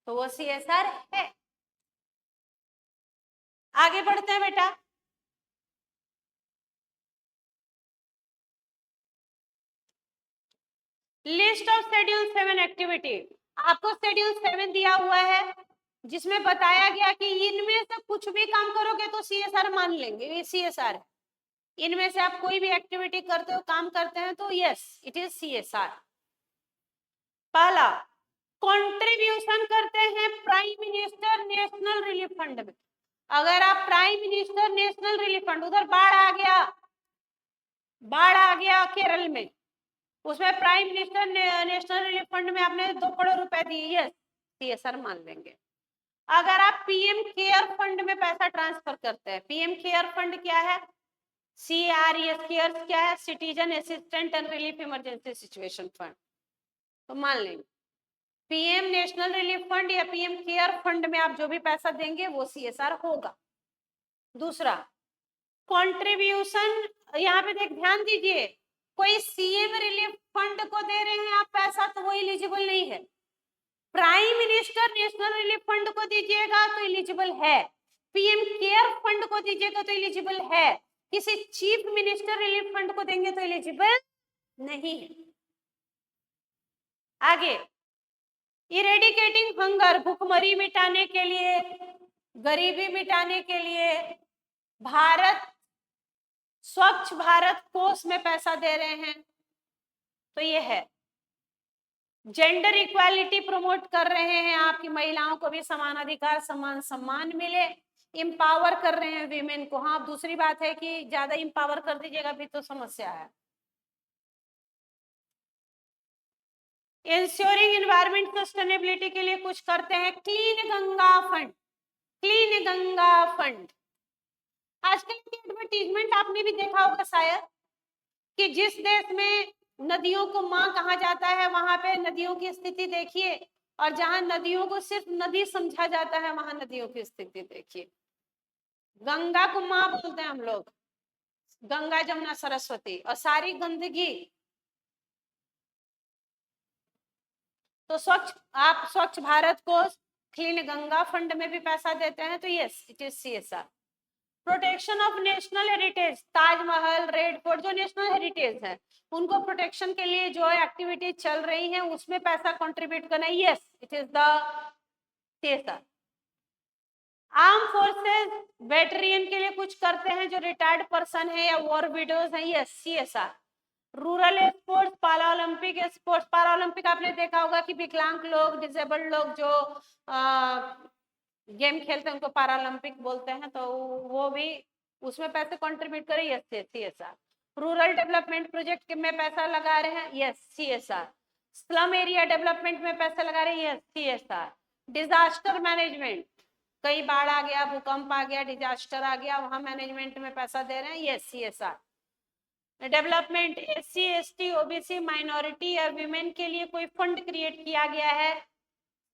तो वो CSR है। आगे बढ़ते हैं बेटा। List of schedule 7 activity. आपको शेड्यूल 7 दिया हुआ है जिसमें बताया गया कि इनमें से कुछ भी काम करोगे तो CSR मान लेंगे, ये CSR है। इनमें से आप कोई भी एक्टिविटी करते हो, काम करते हैं तो यस इट इज CSR। पहला, कंट्रीब्यूशन करते हैं prime minister national relief fund में। अगर आप prime minister national relief fund, उधर बाढ़ आ गया केरल में, उसमें prime minister national relief fund में आपने 2 करोड़ रुपए दिए, यस CSR मान लेंगे। अगर आप PM केयर फंड में पैसा ट्रांसफर करते हैं, PM केयर फंड क्या है? CRES केयर क्या है? Citizen assistant and relief emergency situation fund, तो मान लेंगे। PM नेशनल रिलीफ फंड या PM केयर फंड में आप जो भी पैसा देंगे वो CSR होगा। दूसरा, कंट्रीब्यूशन, यहाँ पे देख ध्यान दीजिए, कोई CM रिलीफ फंड को दे रहे हैं आप पैसा तो वो एलिजिबल नहीं है। Prime minister national relief fund को दीजिएगा तो एलिजिबल है, PM केयर फंड को दीजिएगा तो एलिजिबल है, किसी चीफ मिनिस्टर रिलीफ फंड को देंगे तो एलिजिबल नहीं है। आगे, इरेडिकेटिंग हंगर, भूखमरी मिटाने के लिए, गरीबी मिटाने के लिए भारत स्वच्छ भारत कोष में पैसा दे रहे हैं, तो ये है। जेंडर इक्वालिटी प्रमोट कर रहे हैं, आपकी महिलाओं को भी समान अधिकार समान सम्मान मिले, इंपावर कर रहे हैं वीमेन को। हाँ, दूसरी बात है कि ज्यादा इंपावर कर दीजिएगा भी तो समस्या है। इंश्योरिंग एनवायरमेंट सस्टेनेबिलिटी के लिए कुछ करते हैं, clean Ganga fund, clean Ganga fund. आजकल की एडवर्टीजमेंट आपने भी देखा होगा शायद कि जिस देश में नदियों को माँ कहा जाता है वहां पे नदियों की स्थिति देखिए, और जहां नदियों को सिर्फ नदी समझा जाता है वहां नदियों की स्थिति देखिए। गंगा को माँ बोलते हैं हम लोग, गंगा जमुना सरस्वती, और सारी गंदगी। तो आप स्वच्छ भारत को क्लीन गंगा फंड में भी पैसा देते हैं तो yes it is CSR। Protection of national heritage, Taj Mahal, red fort, जो नेशनल हेरिटेज है उनको प्रोटेक्शन के लिए जो एक्टिविटी चल रही है उसमें पैसा कंट्रीब्यूट करना, yes it is the CSR। Arm forces veteran के लिए कुछ करते हैं जो रिटायर्ड पर्सन है या वॉर विडोज है, यस CSR। रूरल स्पोर्ट्स, पारा ओलंपिक स्पोर्ट्स, पारा ओलंपिक आपने देखा होगा कि विकलांग लोग, डिसेबल्ड लोग जो गेम खेलते हैं उनको पारा ओलंपिक बोलते हैं, तो वो भी उसमें पैसे कंट्रीब्यूट करें, yes CSR। Rural development project में पैसा लगा रहे हैं, yes CSR। Slum area development में पैसा लगा रहे हैं, यस CSR। डिजास्टर मैनेजमेंट, कई बाढ़ आ गया, भूकंप आ गया, डिजास्टर आ गया, वहां मैनेजमेंट में पैसा दे रहे हैं, yes CSR। Development SC ST OBC minority या विमेन के लिए कोई फंड क्रिएट किया गया है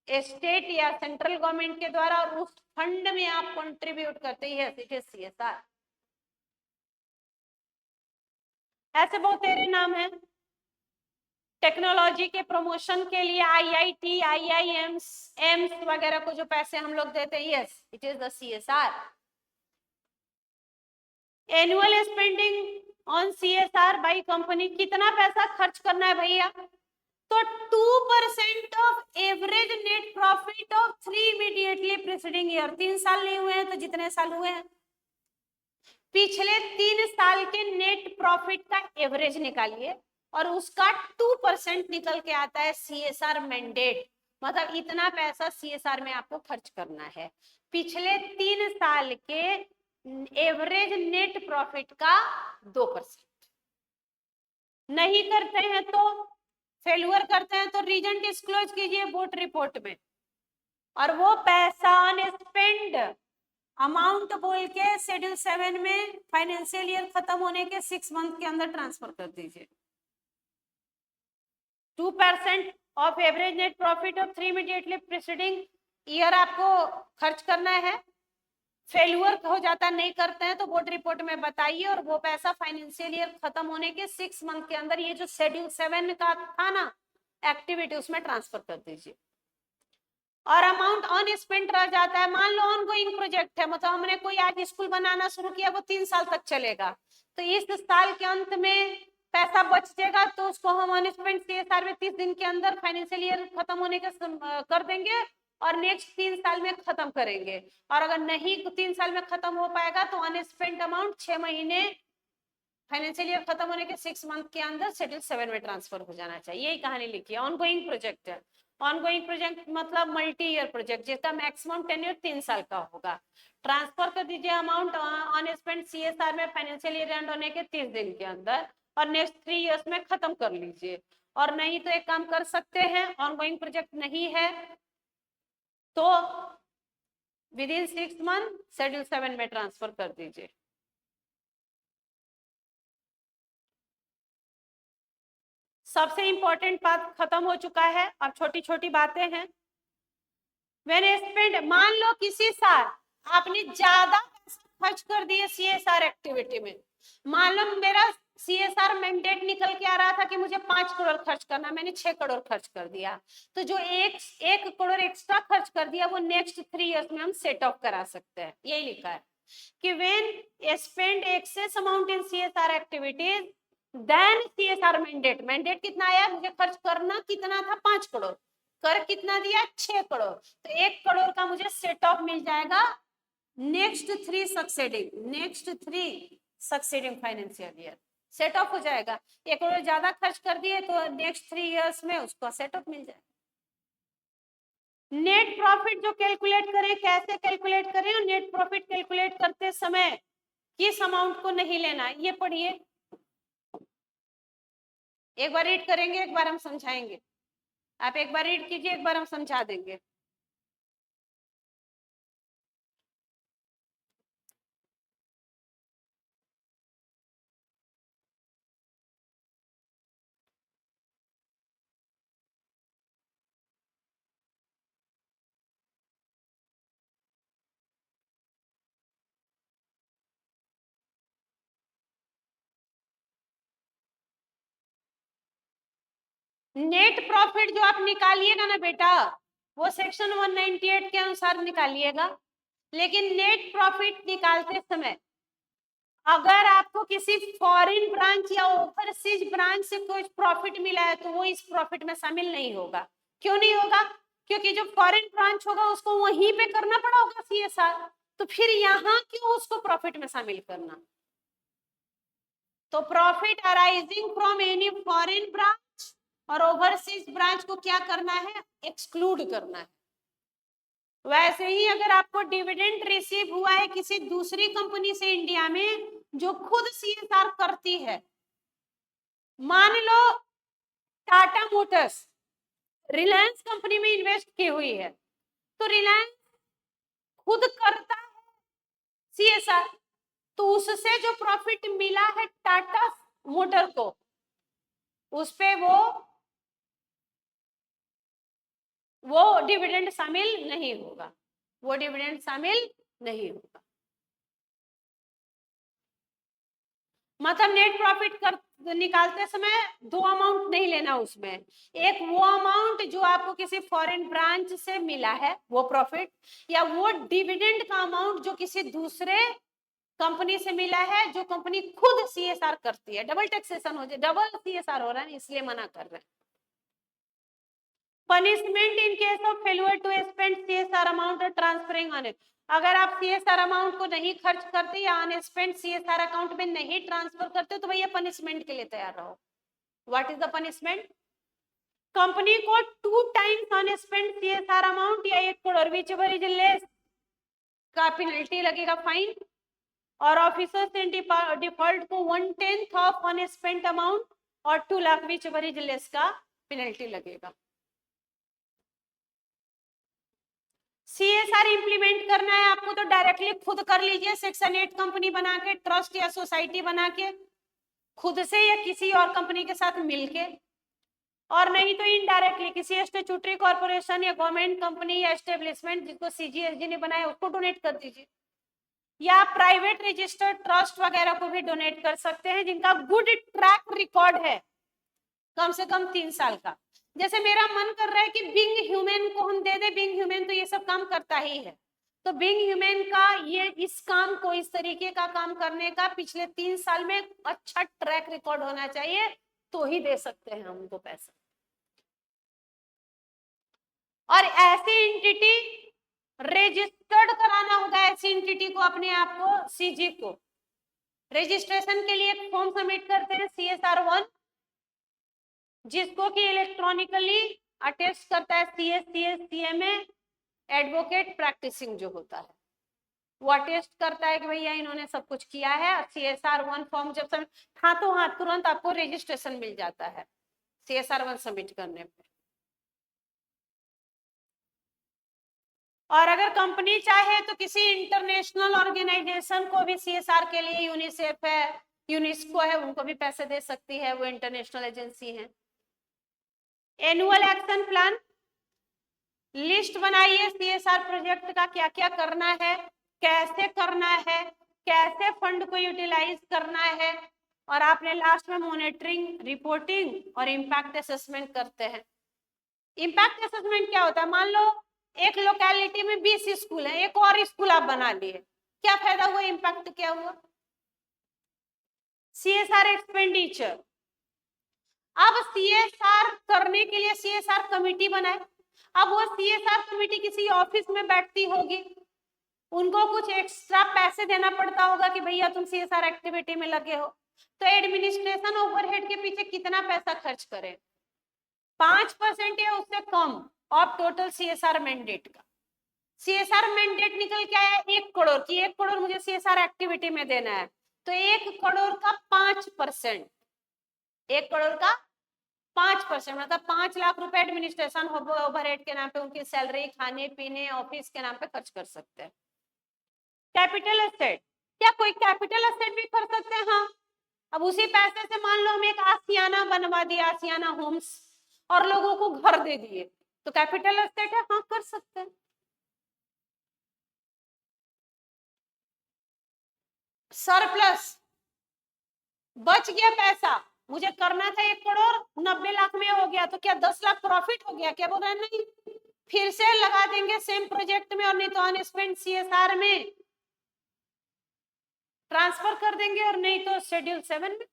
स्टेट या सेंट्रल गवर्नमेंट के द्वारा और उस फंड में आप कंट्रीब्यूट करते हैं, इट इज CSR। ऐसे बहुत सारे नाम हैं। टेक्नोलॉजी के प्रमोशन के लिए IIT IIMs एम्स वगैरह को जो पैसे हम लोग देते हैं, yes it is the CSR। Annual spending on CSR by company, कितना पैसा खर्च करना है भैया? तो 2% of average net profit of 3 immediately preceding year. 3 साल नहीं हुए हैं तो जितने साल हुए हैं पिछले 3 साल के नेट प्रॉफिट का एवरेज निकालिए और उसका 2% निकल के आता है CSR मैंडेट। मतलब इतना पैसा CSR में आपको खर्च करना है पिछले 3 साल के एवरेज नेट प्रॉफिट का 2%। नहीं करते हैं तो फेल्यूर करते हैं तो रीजन डिस्क्लोज कीजिए बोर्ड रिपोर्ट में, और वो पैसा अनस्पेंड अमाउंट बोल के शेड्यूल 7 में फाइनेंशियल ईयर खत्म होने के 6 मंथ के अंदर ट्रांसफर कर दीजिए। 2% of average net profit of 3 immediately preceding year आपको खर्च करना है। फेल्यूर हो जाता नहीं करते हैं तो बोर्ड रिपोर्ट में बताइए, और वो पैसा फाइनेंशियल ईयर खत्म होने के 6 मंथ के अंदर ये जो शेड्यूल 7 का था ना एक्टिविटी उसमें ट्रांसफर कर दीजिए। और अमाउंट अनस्पेंड रह जाता है, मान लो ऑनगोइंग प्रोजेक्ट है, मतलब हमने कोई आज स्कूल बनाना शुरू किया वो 3 साल तक चलेगा, तो इस साल के अंत में पैसा बच जाएगा तो उसको हम अनस्पेंड CSR में 30 दिन के अंदर फाइनेंशियल ईयर खत्म होने के कर देंगे और नेक्स्ट 3 साल में खत्म करेंगे। और अगर नहीं 3 साल में खत्म हो पाएगा तो अनस्पेंड अमाउंट 6 महीने फाइनेंशियल ईयर खत्म होने के 6 मंथ के अंदर शेड्यूल 7 में ट्रांसफर हो जाना चाहिए। यही कहानी लिखी है। ऑनगोइंग प्रोजेक्ट है, ऑनगोइंग प्रोजेक्ट मतलब मल्टी ईयर प्रोजेक्ट जिसका मैक्सिमम टेन्योर 3 साल का होगा। ट्रांसफर कर दीजिए अमाउंट अनस्पेंड CSR में फाइनेंशियल ईयर एंड होने के 30 दिन के अंदर और नेक्स्ट 3 इयर्स में खत्म कर लीजिए। और नहीं तो एक काम कर सकते हैं, ऑनगोइंग प्रोजेक्ट नहीं है तो विद इन 6 मंथ शेड्यूल 7 में ट्रांसफर कर दीजिए। सबसे इंपॉर्टेंट बात खत्म हो चुका है, अब छोटी छोटी बातें हैं। व्हेन स्पेंड, मान लो किसी साल आपने ज्यादा पैसा खर्च कर दिए CSR एक्टिविटी में, मान लो मेरा CSR मैंडेट निकल के आ रहा था कि मुझे 5 करोड़ खर्च करना, मैंने 6 करोड़ खर्च कर दिया, तो जो 1 करोड़ एक्स्ट्रा खर्च कर दिया वो नेक्स्ट 3 इयर्स में हम सेट ऑफ करा सकते हैं। यही लिखा है कि when spend excess amount in CSR activities then CSR mandate, mandate कितना आया, मुझे खर्च करना कितना था 5 करोड़, कर कितना दिया 6 करोड़, तो 1 करोड़ का मुझे सेट ऑफ मिल जाएगा next 3 succeeding financial year set of हो जाएगा। 1 करोड़ ज्यादा खर्च कर दिए तो नेक्स्ट 3 इयर्स में उसको सेट ऑफ मिल जाएगा। नेट प्रॉफिट जो कैलकुलेट करें, कैसे कैलकुलेट करें, और नेट प्रॉफिट कैलकुलेट करते समय किस अमाउंट को नहीं लेना, ये पढ़िए। एक बार रीड करेंगे, एक बार हम समझाएंगे। आप एक बार रीड कीजिए, एक बार हम समझा देंगे। नेट प्रॉफिट जो आप निकालिएगा ना बेटा, वो सेक्शन 198 के अनुसार निकालिएगा, लेकिन नेट प्रॉफिट निकालते समय अगर आपको किसी फॉरेन ब्रांच या ओवरसीज ब्रांच से कुछ प्रॉफिट मिला है तो वो इस प्रॉफिट में शामिल नहीं होगा। क्यों नहीं होगा? क्योंकि जो फॉरेन ब्रांच होगा उसको वहीं पे करना पड़ा होगा CSR, तो फिर यहाँ क्यों उसको प्रॉफिट में शामिल करना। तो profit arising from any foreign branch और ओवरसीज ब्रांच को क्या करना है, एक्सक्लूड करना है। वैसे ही अगर आपको डिविडेंड रिसीव हुआ है किसी दूसरी कंपनी से इंडिया में जो खुद CSR करती है, मान लो टाटा मोटर्स रिलायंस कंपनी में इन्वेस्ट की हुई है, तो रिलायंस खुद करता है CSR, तो उससे जो प्रॉफिट मिला है टाटा मोटर को, उस पे वो डिविडेंड शामिल नहीं होगा, वो डिविडेंड शामिल नहीं होगा। मतलब नेट प्रॉफिट कर निकालते समय दो अमाउंट नहीं लेना उसमें, एक वो अमाउंट जो आपको किसी फॉरेन ब्रांच से मिला है वो प्रॉफिट, या वो डिविडेंड का अमाउंट जो किसी दूसरे कंपनी से मिला है जो कंपनी खुद सीएसआर करती है। डबल टैक्सेशन हो जाए, डबल सीएसआर हो रहा है इसलिए मना कर रहे हैं। Punishment in case of failure to spend CSR amount transferring on it, अगर आप सीएसआर अमाउंट को नहीं खर्च करते या अनस्पेंड सीएसआर अकाउंट में नहीं ट्रांसफर करते तो भैया पनिशमेंट के लिए तैयार रहो। What is the punishment? Company को 2 टाइम्स अनस्पेंड सीएसआर अमाउंट या 1 crore which ever is less का पेनल्टी लगेगा, फाइन, और ऑफिसर्स इन डिफॉल्ट को 1/10 ऑफ अनस्पेंड अमाउंट और 2 lakh whichever is less का पेनल्टी लगेगा। सीएसआर इंप्लीमेंट करना है आपको तो डायरेक्टली खुद कर लीजिए, सेक्शन 8 कंपनी बना के, ट्रस्ट या सोसाइटी बना के, खुद से या किसी और कंपनी के साथ मिलके, और नहीं तो इनडायरेक्टली किसी स्टैट्यूटरी कॉर्पोरेशन या गवर्नमेंट कंपनी या एस्टेब्लिशमेंट जिसको सीजीएसजी ने बनाया उसको डोनेट कर दीजिए, या प्राइवेट रजिस्टर्ड ट्रस्ट वगैरह को भी डोनेट कर सकते हैं जिनका गुड ट्रैक रिकॉर्ड है कम से कम 3 साल का। जैसे मेरा मन कर रहा है कि बिंग ह्यूमन को हम दे दे, बिंग ह्यूमन तो ये सब काम करता ही है, तो बिंग ह्यूमन का ये इस काम को, इस तरीके का काम करने का पिछले 3 साल में अच्छा ट्रैक रिकॉर्ड होना चाहिए तो ही दे सकते हैं हम उनको पैसा। और ऐसी एंटिटी रजिस्टर्ड कराना होगा, ऐसी एंटिटी को अपने आप को, सीजी को रजिस्ट्रेशन के लिए एक फॉर्म सबमिट करते हैं CSR1, जिसको कि इलेक्ट्रॉनिकली अटेस्ट करता है CMA एडवोकेट प्रैक्टिसिंग जो होता है, वो अटेस्ट करता है कि भैया इन्होंने सब कुछ किया है। और CSR1 फॉर्म जब सबमिट, हाथों हाथ तुरंत आपको रजिस्ट्रेशन मिल जाता है CSR1 सबमिट करने पे। और अगर कंपनी चाहे तो किसी इंटरनेशनल ऑर्गेनाइजेशन को भी CSR के लिए, यूनिसेफ है, यूनेस्को है, उनको भी पैसे दे सकती है, वो इंटरनेशनल एजेंसी है। एनुअल एक्शन प्लान, लिस्ट बनाइए CSR प्रोजेक्ट का क्या क्या करना है, कैसे करना है, कैसे फंड को यूटिलाइज करना है, और आपने लास्ट में मॉनिटरिंग, रिपोर्टिंग और इम्पैक्ट असेसमेंट करते हैं। इम्पैक्ट असेसमेंट क्या होता है? मान लो एक लोकेलिटी में 20 स्कूल है, एक और स्कूल आप बना लिए, क्या फायदा हुआ? इम्पैक्ट क्या हुआ? CSR एक्सपेंडिचर, अब CSR करने के लिए CSR कमेटी बनाए, अब वो CSR कमेटी किसी ऑफिस में बैठती होगी, उनको कुछ एक्स्ट्रा पैसे देना पड़ता होगा कि भैया तुम CSR एक्टिविटी में लगे हो, तो एडमिनिस्ट्रेशन ओवरहेड के पीछे कितना पैसा खर्च करें? 5% या उससे कम ऑफ टोटल CSR मैंडेट का। CSR मैंडेट निकल के आया 1 करोड़ की, 1 करोड़ मुझे CSR एक्टिविटी में देना है, तो 1 करोड़ का 5%, 1 करोड़ का 5% मतलब 5 लाख रुपए एडमिनिस्ट्रेशन ओवरहेड के नाम पे, उनकी सैलरी, खाने पीने, ऑफिस के नाम पे खर्च कर सकते हैं। कैपिटल एसेट, क्या कोई कैपिटल एसेट भी कर सकते हैं? हाँ। अब उसी पैसे से मान लो हम एक आशियाना बनवा दिया, आशियाना होम्स, और लोगों को घर दे दिए, तो कैपिटल एसेट है, हाँ कर सकते हैं। सरप्लस, बच गया पैसा, मुझे करना था 1 करोड़, 90 लाख में हो गया, तो क्या 10 लाख प्रॉफिट हो गया? क्या बोल रहे हैं? नहीं, फिर से लगा देंगे सेम प्रोजेक्ट में, और नहीं तो अनस्पेंड CSR में ट्रांसफर कर देंगे, और नहीं तो शेड्यूल 7 में।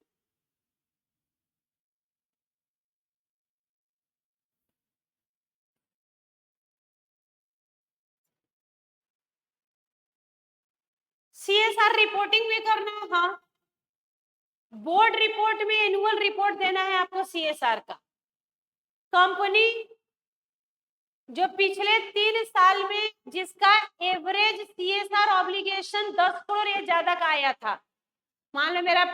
CSR रिपोर्टिंग भी करना है, हाँ, बोर्ड रिपोर्ट में एनुअल रिपोर्ट देना है आपको CSR का। कंपनी जो पिछले 3 साल में जिसका एवरेज CSR ऑब्लिगेशन 10 करोड़ या ज्यादा का आया था, मान लो मेरे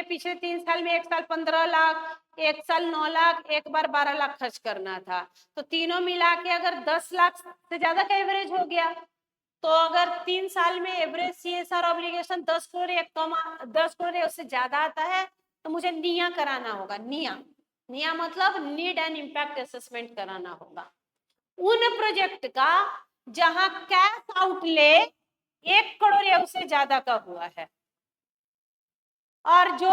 पिछले 3 साल में, 1 साल 15 लाख, 1 साल 9 लाख, एक बार 12 लाख खर्च करना था, तो तीनों मिला के अगर 10 लाख से ज्यादा का एवरेज हो गया, तो अगर 3 साल में एवरेज CSR ऑब्लिगेशन 10 करोड़ या 10 करोड़ या उससे ज्यादा आता है तो मुझे निया कराना होगा। निया मतलब नीड एंड इम्पैक्ट असेसमेंट कराना होगा उन प्रोजेक्ट का जहां कैश आउटले 1 करोड़ या उससे ज्यादा का हुआ है, और जो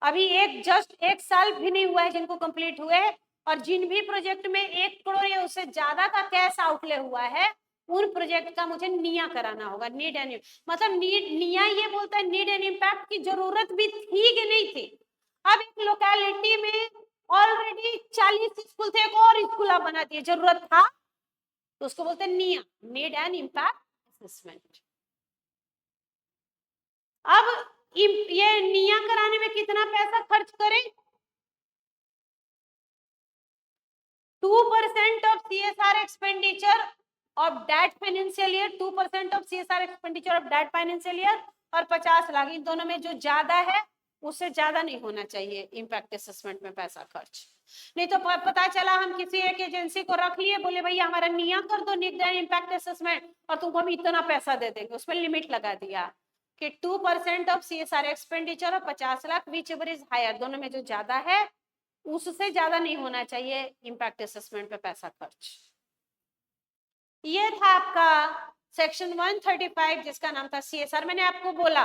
अभी जस्ट 1 साल भी नहीं हुआ है जिनको कंप्लीट हुए, और जिन भी प्रोजेक्ट में 1 करोड़ या उससे ज्यादा का कैश आउटले हुआ है उन प्रोजेक्ट का मुझे निया कराना होगा। नीड एंड मतलब निया ये बोलता है नीड एंड इम्पैक्ट की जरूरत भी थी कि नहीं थी। अब एक लोकेलिटी में ऑलरेडी 40 स्कूल थे, एक और स्कूल आप बना दिए, जरूरत था तो उसको बोलते हैं निया, नीड एंड इम्पैक्ट असेसमेंट। अब ये निया कराने में कितना पैसा खर्च करें? 2% of CSR expenditure of that financial year, 2% of CSR expenditure of that financial year, और 50 लाख, इन दोनों में जो ज्यादा है उससे ज्यादा नहीं होना चाहिए इम्पैक्ट असेसमेंट में पैसा खर्च। नहीं तो पता चला हम किसी एक एजेंसी को रख लिए, बोले भैया हमारा निया कर दो नीड एंड इम्पैक्ट असेसमेंट और तुमको हम इतना पैसा दे देंगे, उसमें लिमिट लगा दिया कि 2% ऑफ CSR एक्सपेंडिचर और 50 lakh, whichever is higher, दोनों में जो ज्यादा है उससे ज्यादा नहीं होना चाहिए इम्पैक्ट असेसमेंट पे पैसा खर्च। ये था आपका सेक्शन 135 जिसका नाम था CSR। मैंने आपको बोला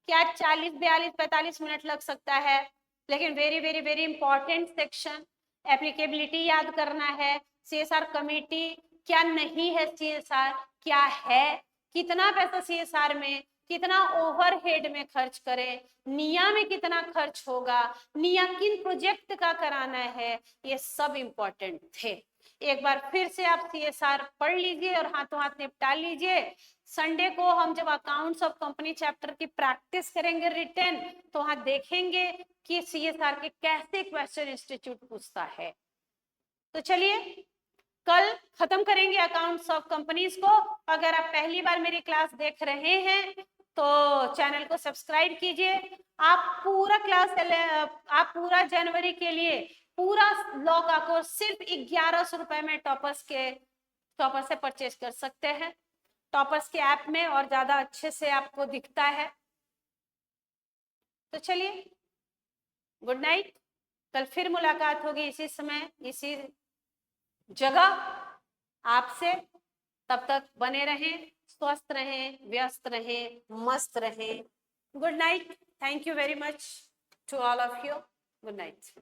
कि आज 40, 42, 45 मिनट लग सकता है, लेकिन very very very important section. Applicability याद करना है, CSR कमेटी क्या नहीं है, CSR क्या है, कितना पैसा CSR में, कितना ओवरहेड में खर्च करें, निया में कितना खर्च होगा, निया किन प्रोजेक्ट का कराना है, ये सब इंपॉर्टेंट थे। एक बार फिर से आप CSR पढ़ लीजिए और हाथों हाथ निपटा लीजिए। संडे को हम जब अकाउंट्स ऑफ कंपनी चैप्टर की प्रैक्टिस करेंगे रिटन, तो वहां देखेंगे कि CSR के कैसे क्वेश्चन इंस्टीट्यूट पूछता है। तो चलिए कल खत्म करेंगे अकाउंट्स ऑफ कंपनीज को। अगर आप पहली बार मेरी क्लास देख रहे हैं तो चैनल को सब्सक्राइब कीजिए। आप पूरा जनवरी के लिए पूरा लॉ का कोर्स सिर्फ 1100 रुपए में टॉपर से परचेज कर सकते हैं, टॉपर्स के ऐप में, और ज्यादा अच्छे से आपको दिखता है। तो चलिए गुड नाइट, कल फिर मुलाकात होगी इसी समय इसी जगह आपसे। तब तक बने रहें, स्वस्थ रहें, व्यस्त रहें, मस्त रहें। Good night, thank you very much to all of you, good night.